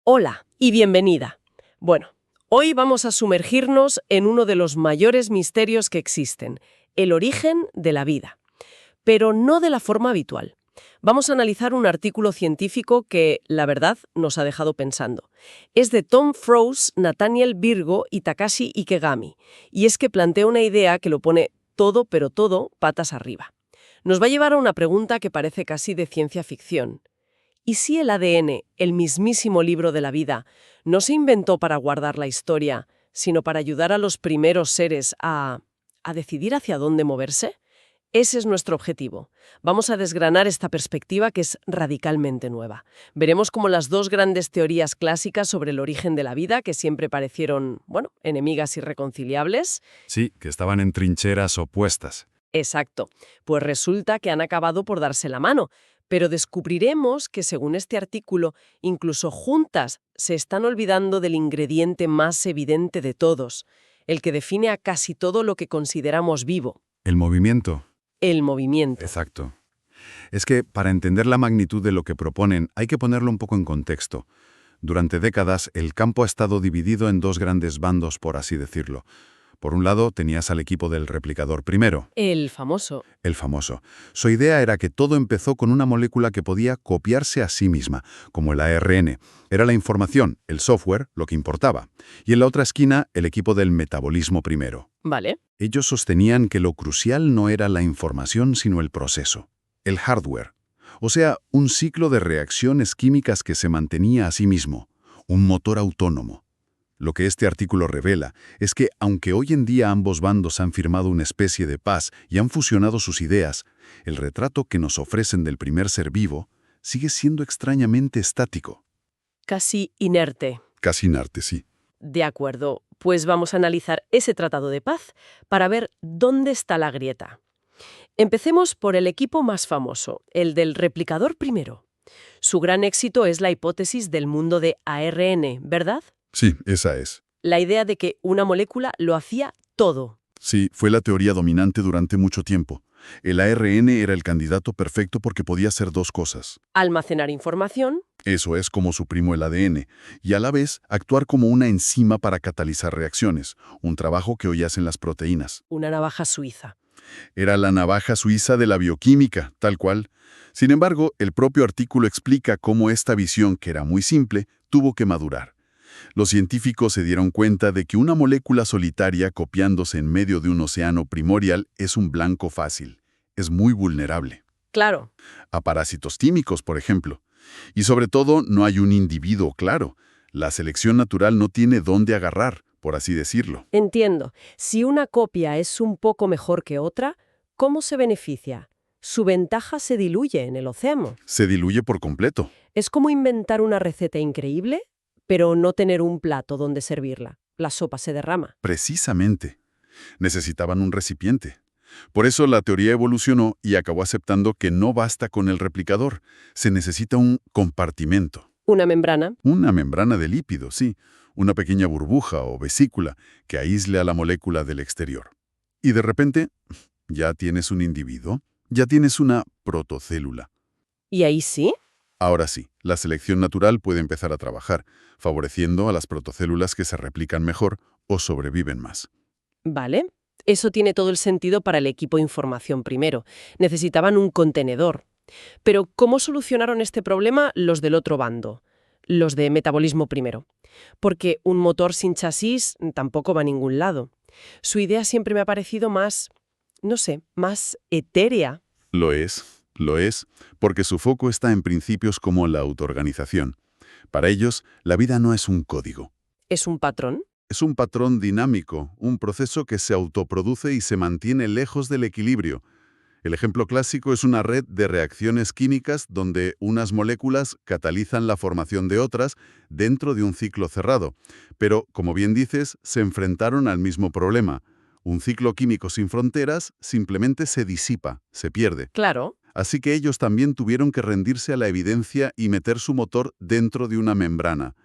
Hola y bienvenida. Bueno, hoy vamos a sumergirnos en uno de los mayores misterios que existen, el origen de la vida. Pero no de la forma habitual. Vamos a analizar un artículo científico que, la verdad, nos ha dejado pensando. Es de Tom Froese, Nathaniel Virgo y Takashi Ikegami. Y es que plantea una idea que lo pone todo, pero todo, patas arriba. Nos va a llevar a una pregunta que parece casi de ciencia ficción. ¿Y si el ADN, el mismísimo libro de la vida, no se inventó para guardar la historia, sino para ayudar a los primeros seres a decidir hacia dónde moverse? Ese es nuestro objetivo. Vamos a desgranar esta perspectiva que es radicalmente nueva. Veremos cómo las dos grandes teorías clásicas sobre el origen de la vida, que siempre parecieron, enemigas irreconciliables. Sí, que estaban en trincheras opuestas. Exacto. Pues resulta que han acabado por darse la mano. Pero descubriremos que, según este artículo, incluso juntas se están olvidando del ingrediente más evidente de todos, el que define a casi todo lo que consideramos vivo. El movimiento. El movimiento. Exacto. Es que para entender la magnitud de lo que proponen hay que ponerlo un poco en contexto. Durante décadas el campo ha estado dividido en dos grandes bandos, por así decirlo. Por un lado tenías al equipo del replicador primero. El famoso. El famoso. Su idea era que todo empezó con una molécula que podía copiarse a sí misma, como el ARN. Era la información, el software, lo que importaba. Y en la otra esquina, el equipo del metabolismo primero. Vale. Ellos sostenían que lo crucial no era la información, sino el proceso, el hardware. O sea, un ciclo de reacciones químicas que se mantenía a sí mismo, un motor autónomo. Lo que este artículo revela es que, aunque hoy en día ambos bandos han firmado una especie de paz y han fusionado sus ideas, el retrato que nos ofrecen del primer ser vivo sigue siendo extrañamente estático. Casi inerte. Casi inerte, sí. De acuerdo, pues vamos a analizar ese tratado de paz para ver dónde está la grieta. Empecemos por el equipo más famoso, el del replicador primero. Su gran éxito es la hipótesis del mundo de ARN, ¿verdad? Sí, esa es. La idea de que una molécula lo hacía todo. Sí, fue la teoría dominante durante mucho tiempo. El ARN era el candidato perfecto porque podía hacer dos cosas. Almacenar información. Eso es como su primo el ADN, y a la vez actuar como una enzima para catalizar reacciones, un trabajo que hoy hacen las proteínas. Una navaja suiza. Era la navaja suiza de la bioquímica, tal cual. Sin embargo, el propio artículo explica cómo esta visión, que era muy simple, tuvo que madurar. Los científicos se dieron cuenta de que una molécula solitaria copiándose en medio de un océano primordial es un blanco fácil. Es muy vulnerable. Claro. A parásitos químicos, por ejemplo. Y sobre todo, no hay un individuo claro. La selección natural no tiene dónde agarrar, por así decirlo. Entiendo. Si una copia es un poco mejor que otra, ¿cómo se beneficia? Su ventaja se diluye en el océano. Se diluye por completo. Es como inventar una receta increíble, pero no tener un plato donde servirla. La sopa se derrama. Precisamente. Necesitaban un recipiente. Por eso la teoría evolucionó y acabó aceptando que no basta con el replicador. Se necesita un compartimento. Una membrana. Una membrana de lípido, sí. Una pequeña burbuja o vesícula que aísle a la molécula del exterior. Y de repente, ya tienes un individuo, ya tienes una protocélula. ¿Y ahí sí? Ahora sí, la selección natural puede empezar a trabajar, favoreciendo a las protocélulas que se replican mejor o sobreviven más. Vale. Eso tiene todo el sentido para el equipo información primero. Necesitaban un contenedor. Pero ¿cómo solucionaron este problema los del otro bando? Los de metabolismo primero. Porque un motor sin chasis tampoco va a ningún lado. Su idea siempre me ha parecido más, no sé, más etérea. Lo es, porque su foco está en principios como la autoorganización. Para ellos, la vida no es un código. ¿Es un patrón? Es un patrón dinámico, un proceso que se autoproduce y se mantiene lejos del equilibrio. El ejemplo clásico es una red de reacciones químicas donde unas moléculas catalizan la formación de otras dentro de un ciclo cerrado. Pero, como bien dices, se enfrentaron al mismo problema. Un ciclo químico sin fronteras simplemente se disipa, se pierde. Claro. Así que ellos también tuvieron que rendirse a la evidencia y meter su motor dentro de una membrana.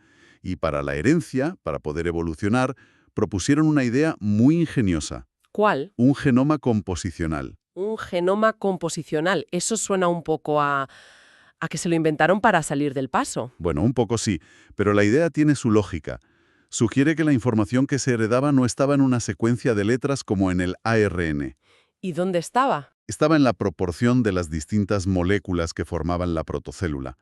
Y para la herencia, para poder evolucionar, propusieron una idea muy ingeniosa. ¿Cuál? Un genoma composicional. Un genoma composicional. Eso suena un poco ¿A que se lo inventaron para salir del paso? Bueno, un poco sí, pero la idea tiene su lógica. Sugiere que la información que se heredaba no estaba en una secuencia de letras como en el ARN. ¿Y dónde estaba? Estaba en la proporción de las distintas moléculas que formaban la protocélula.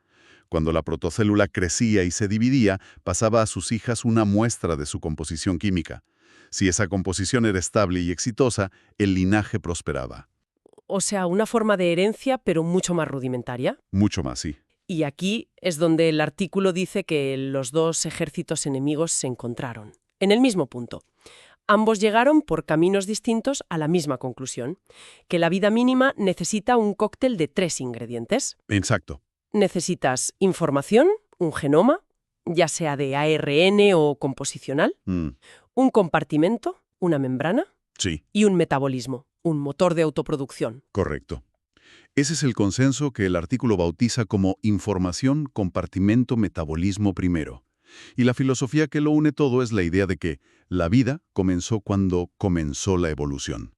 Cuando la protocélula crecía y se dividía, pasaba a sus hijas una muestra de su composición química. Si esa composición era estable y exitosa, el linaje prosperaba. O sea, una forma de herencia, pero mucho más rudimentaria. Mucho más, sí. Y aquí es donde el artículo dice que los dos ejércitos enemigos se encontraron, en el mismo punto. Ambos llegaron por caminos distintos a la misma conclusión, que la vida mínima necesita un cóctel de 3 ingredientes. Exacto. Necesitas información, un genoma, ya sea de ARN o composicional, un compartimento, una membrana, Sí, y un metabolismo, un motor de autoproducción. correcto. Ese es el consenso que el artículo bautiza como información, compartimento, metabolismo primero. Y la filosofía que lo une todo es la idea de que la vida comenzó cuando comenzó la evolución.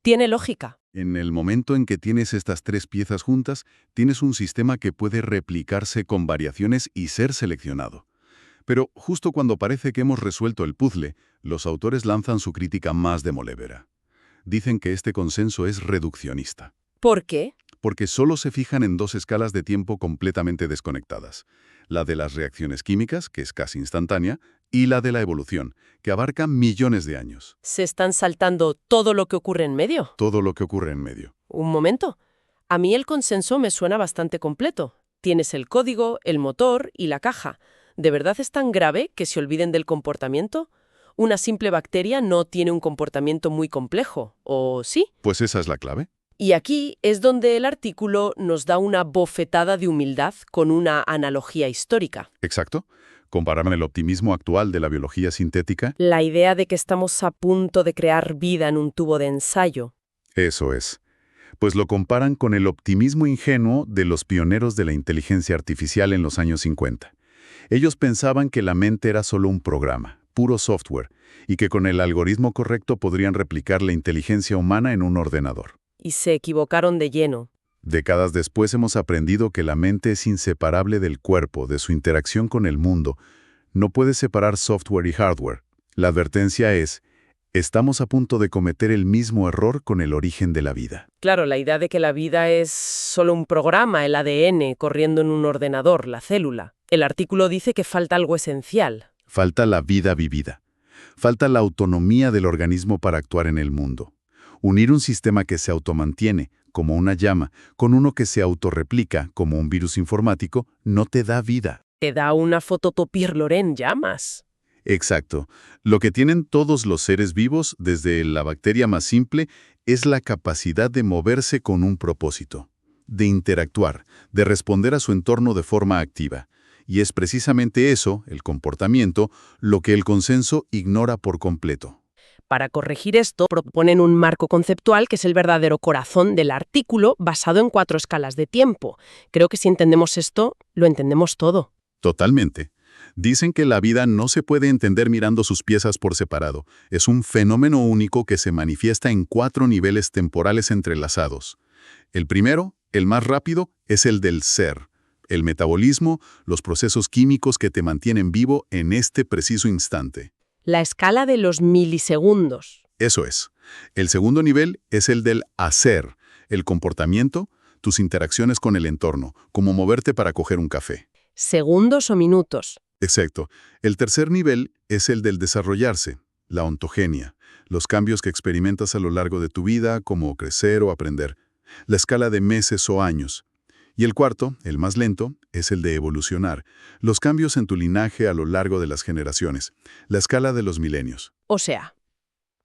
Tiene lógica. En el momento en que tienes estas 3 piezas juntas, tienes un sistema que puede replicarse con variaciones y ser seleccionado. Pero justo cuando parece que hemos resuelto el puzzle, los autores lanzan su crítica más demoledora. Dicen que este consenso es reduccionista, ¿Por qué? porque solo se fijan en 2 escalas de tiempo completamente desconectadas. La de las reacciones químicas, que es casi instantánea, y la de la evolución, que abarca millones de años. ¿Se están saltando todo lo que ocurre en medio? Todo lo que ocurre en medio. Un momento. A mí el consenso me suena bastante completo. Tienes el código, el motor y la caja. ¿De verdad es tan grave que se olviden del comportamiento? Una simple bacteria no tiene un comportamiento muy complejo, ¿o sí? Pues esa es la clave. Y aquí es donde el artículo nos da una bofetada de humildad con una analogía histórica. Exacto. Comparan el optimismo actual de la biología sintética. La idea de que estamos a punto de crear vida en un tubo de ensayo. Eso es. Pues lo comparan con el optimismo ingenuo de los pioneros de la inteligencia artificial en los años 50. Ellos pensaban que la mente era solo un programa, puro software, y que con el algoritmo correcto podrían replicar la inteligencia humana en un ordenador. Y se equivocaron de lleno. Décadas después hemos aprendido que la mente es inseparable del cuerpo, de su interacción con el mundo. No puede separar software y hardware. La advertencia es: estamos a punto de cometer el mismo error con el origen de la vida. Claro, la idea de que la vida es solo un programa, el ADN, corriendo en un ordenador, la célula. El artículo dice que falta algo esencial. Falta la vida vivida. Falta la autonomía del organismo para actuar en el mundo. Unir un sistema que se automantiene, como una llama, con uno que se autorreplica, como un virus informático, no te da vida. Te da una fototopir-Loré en llamas. Exacto. Lo que tienen todos los seres vivos, desde la bacteria más simple, es la capacidad de moverse con un propósito, de interactuar, de responder a su entorno de forma activa. Y es precisamente eso, el comportamiento, lo que el consenso ignora por completo. Para corregir esto, proponen un marco conceptual que es el verdadero corazón del artículo, basado en 4 escalas de tiempo. Creo que si entendemos esto, lo entendemos todo. Totalmente. Dicen que la vida no se puede entender mirando sus piezas por separado. Es un fenómeno único que se manifiesta en 4 niveles temporales entrelazados. El primero, el más rápido, es el del ser. El metabolismo, los procesos químicos que te mantienen vivo en este preciso instante. La escala de los milisegundos. Eso es. El segundo nivel es el del hacer, el comportamiento, tus interacciones con el entorno, como moverte para coger un café. Segundos o minutos. Exacto. El tercer nivel es el del desarrollarse, la ontogenia, los cambios que experimentas a lo largo de tu vida, como crecer o aprender, la escala de meses o años. Y el cuarto, el más lento, es el de evolucionar, los cambios en tu linaje a lo largo de las generaciones, la escala de los milenios. O sea,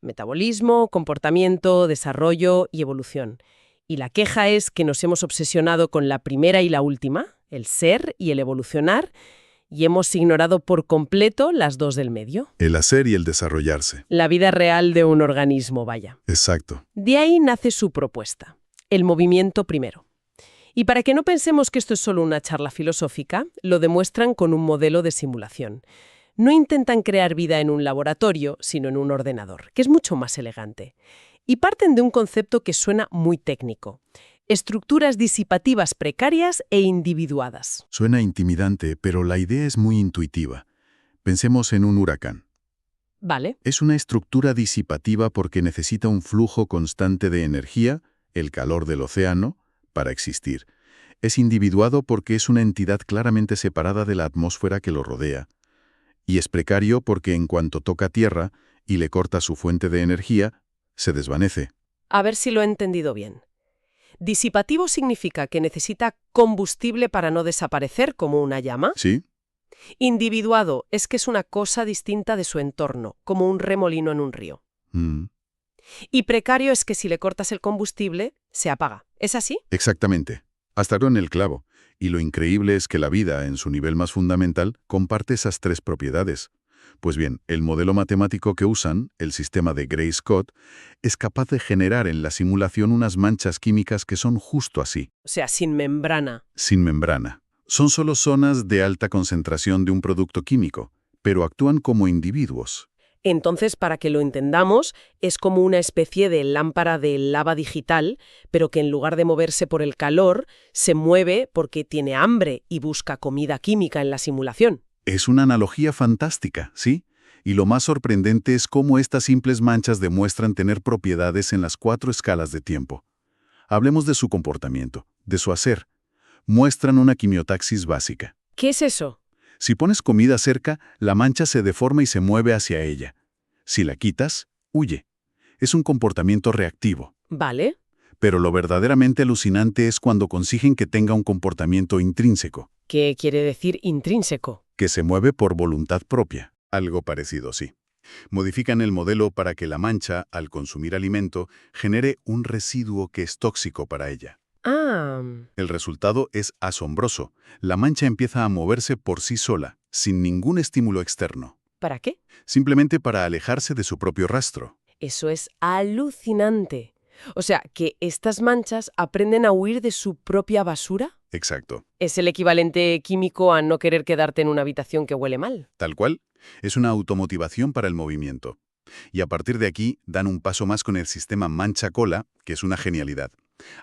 metabolismo, comportamiento, desarrollo y evolución. Y la queja es que nos hemos obsesionado con la primera y la última, el ser y el evolucionar, y hemos ignorado por completo las 2 del medio. El hacer y el desarrollarse. La vida real de un organismo, vaya. Exacto. De ahí nace su propuesta, el movimiento primero. Y para que no pensemos que esto es solo una charla filosófica, lo demuestran con un modelo de simulación. No intentan crear vida en un laboratorio, sino en un ordenador, que es mucho más elegante. Y parten de un concepto que suena muy técnico. estructuras disipativas precarias e individuadas. Suena intimidante, pero la idea es muy intuitiva. Pensemos en un huracán. Vale. Es una estructura disipativa porque necesita un flujo constante de energía, el calor del océano, para existir. Es individuado porque es una entidad claramente separada de la atmósfera que lo rodea. Y es precario porque en cuanto toca tierra y le corta su fuente de energía, se desvanece. A ver si lo he entendido bien. Disipativo significa que necesita combustible para no desaparecer como una llama. ¿Sí? Individuado es que es una cosa distinta de su entorno, como un remolino en un río. Mm, Y precario es que si le cortas el combustible, se apaga. ¿Es así? exactamente. Hasta en el clavo. Y lo increíble es que la vida, en su nivel más fundamental, comparte esas tres propiedades. Pues bien, el modelo matemático que usan, el sistema de Gray-Scott, es capaz de generar en la simulación unas manchas químicas que son justo así, O sea, sin membrana. sin membrana. Son solo zonas de alta concentración de un producto químico, pero actúan como individuos. Entonces, para que lo entendamos, es como una especie de lámpara de lava digital, pero que en lugar de moverse por el calor, se mueve porque tiene hambre y busca comida química en la simulación. Es una analogía fantástica, ¿sí? Y lo más sorprendente es cómo estas simples manchas demuestran tener propiedades en las 4 escalas de tiempo. Hablemos de su comportamiento, de su hacer. Muestran una quimiotaxis básica. ¿Qué es eso? Si pones comida cerca, la mancha se deforma y se mueve hacia ella. Si la quitas, huye. Es un comportamiento reactivo. ¿Vale? Pero lo verdaderamente alucinante es cuando consiguen que tenga un comportamiento intrínseco, ¿Qué quiere decir intrínseco? que se mueve por voluntad propia. Algo parecido, sí. Modifican el modelo para que la mancha, al consumir alimento, genere un residuo que es tóxico para ella. Ah, El resultado es asombroso. La mancha empieza a moverse por sí sola, sin ningún estímulo externo, ¿para qué? simplemente para alejarse de su propio rastro. Eso es alucinante. O sea, que estas manchas aprenden a huir de su propia basura. Exacto. Es el equivalente químico a no querer quedarte en una habitación que huele mal. Tal cual, es una automotivación para el movimiento. Y a partir de aquí dan un paso más con el sistema mancha-cola, que es una genialidad.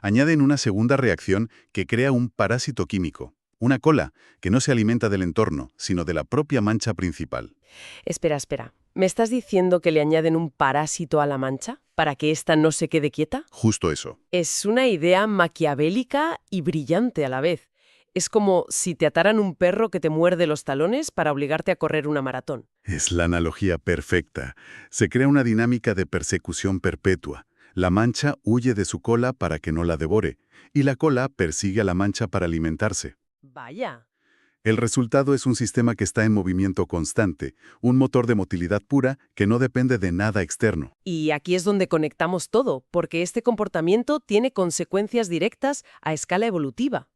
Añaden una segunda reacción que crea un parásito químico, una cola que no se alimenta del entorno, sino de la propia mancha principal. Espera. ¿Me estás diciendo que le añaden un parásito a la mancha para que ésta no se quede quieta? Justo eso. Es una idea maquiavélica y brillante a la vez. Es como si te ataran un perro que te muerde los talones para obligarte a correr una maratón. Es la analogía perfecta. Se crea una dinámica de persecución perpetua. La mancha huye de su cola para que no la devore, y la cola persigue a la mancha para alimentarse. Vaya. El resultado es un sistema que está en movimiento constante, un motor de motilidad pura que no depende de nada externo. Y aquí es donde conectamos todo, porque este comportamiento tiene consecuencias directas a escala evolutiva.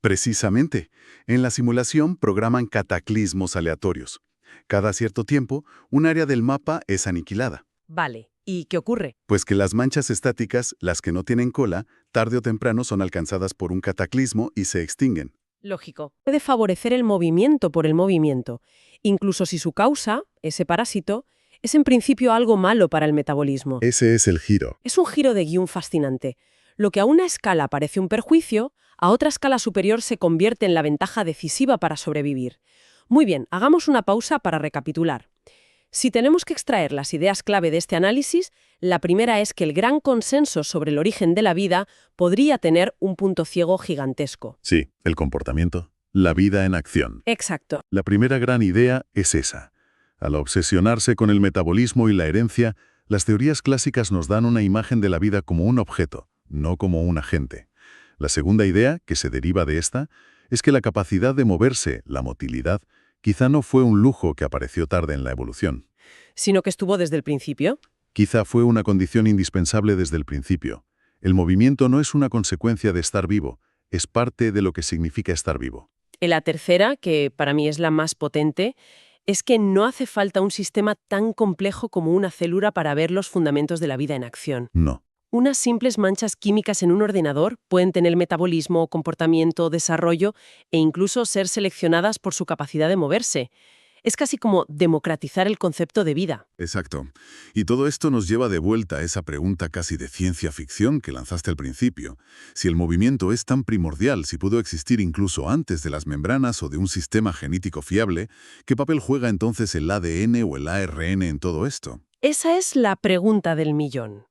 Precisamente, en la simulación programan cataclismos aleatorios. Cada cierto tiempo, un área del mapa es aniquilada. Vale. ¿Y qué ocurre? Pues que las manchas estáticas, las que no tienen cola, tarde o temprano son alcanzadas por un cataclismo y se extinguen. Lógico. Puede favorecer el movimiento por el movimiento, incluso si su causa, ese parásito, es en principio algo malo para el metabolismo. Ese es el giro. Es un giro de guión fascinante. Lo que a una escala parece un perjuicio, a otra escala superior se convierte en la ventaja decisiva para sobrevivir. Muy bien, hagamos una pausa para recapitular. Si tenemos que extraer las ideas clave de este análisis, la primera es que el gran consenso sobre el origen de la vida podría tener un punto ciego gigantesco. Sí, el comportamiento. La vida en acción. Exacto. La primera gran idea es esa. Al obsesionarse con el metabolismo y la herencia, las teorías clásicas nos dan una imagen de la vida como un objeto, no como un agente. La segunda idea, que se deriva de esta, es que la capacidad de moverse, la motilidad, quizá no fue un lujo que apareció tarde en la evolución. Sino que estuvo desde el principio. Quizá fue una condición indispensable desde el principio. El movimiento no es una consecuencia de estar vivo, es parte de lo que significa estar vivo. Y la tercera, que para mí es la más potente, es que no hace falta un sistema tan complejo como una célula para ver los fundamentos de la vida en acción. No. Unas simples manchas químicas en un ordenador pueden tener metabolismo, comportamiento, desarrollo e incluso ser seleccionadas por su capacidad de moverse. Es casi como democratizar el concepto de vida. Exacto. Y todo esto nos lleva de vuelta a esa pregunta casi de ciencia ficción que lanzaste al principio. Si el movimiento es tan primordial, si pudo existir incluso antes de las membranas o de un sistema genético fiable, ¿qué papel juega entonces el ADN o el ARN en todo esto? Esa es la pregunta del millón.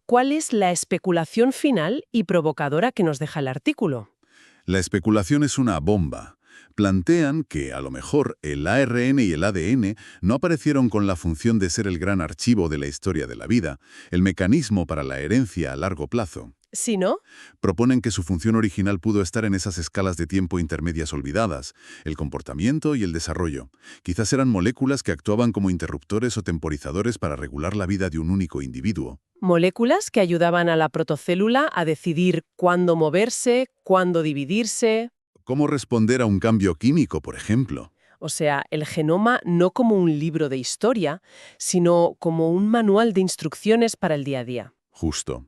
¿Cuál es la especulación final y provocadora que nos deja el artículo? La especulación es una bomba. Plantean que, a lo mejor, el ARN y el ADN no aparecieron con la función de ser el gran archivo de la historia de la vida, el mecanismo para la herencia a largo plazo. ¿Sí, no? Proponen que su función original pudo estar en esas escalas de tiempo intermedias olvidadas, el comportamiento y el desarrollo. Quizás eran moléculas que actuaban como interruptores o temporizadores para regular la vida de un único individuo. Moléculas que ayudaban a la protocélula a decidir cuándo moverse, cuándo dividirse. ¿Cómo responder a un cambio químico, por ejemplo? O sea, el genoma no como un libro de historia, sino como un manual de instrucciones para el día a día. Justo.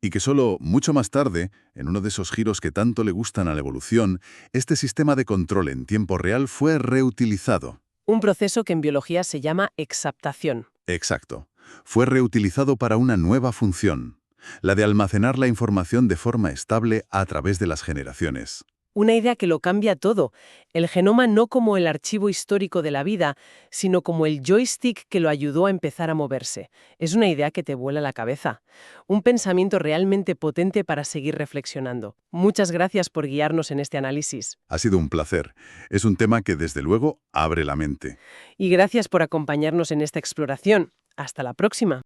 Y que solo mucho más tarde, en uno de esos giros que tanto le gustan a la evolución, este sistema de control en tiempo real fue reutilizado. Un proceso que en biología se llama exaptación. Exacto. Fue reutilizado para una nueva función, la de almacenar la información de forma estable a través de las generaciones. Una idea que lo cambia todo. El genoma no como el archivo histórico de la vida, sino como el joystick que lo ayudó a empezar a moverse. Es una idea que te vuela la cabeza. Un pensamiento realmente potente para seguir reflexionando. Muchas gracias por guiarnos en este análisis. Ha sido un placer. Es un tema que, desde luego, abre la mente. Y gracias por acompañarnos en esta exploración. Hasta la próxima.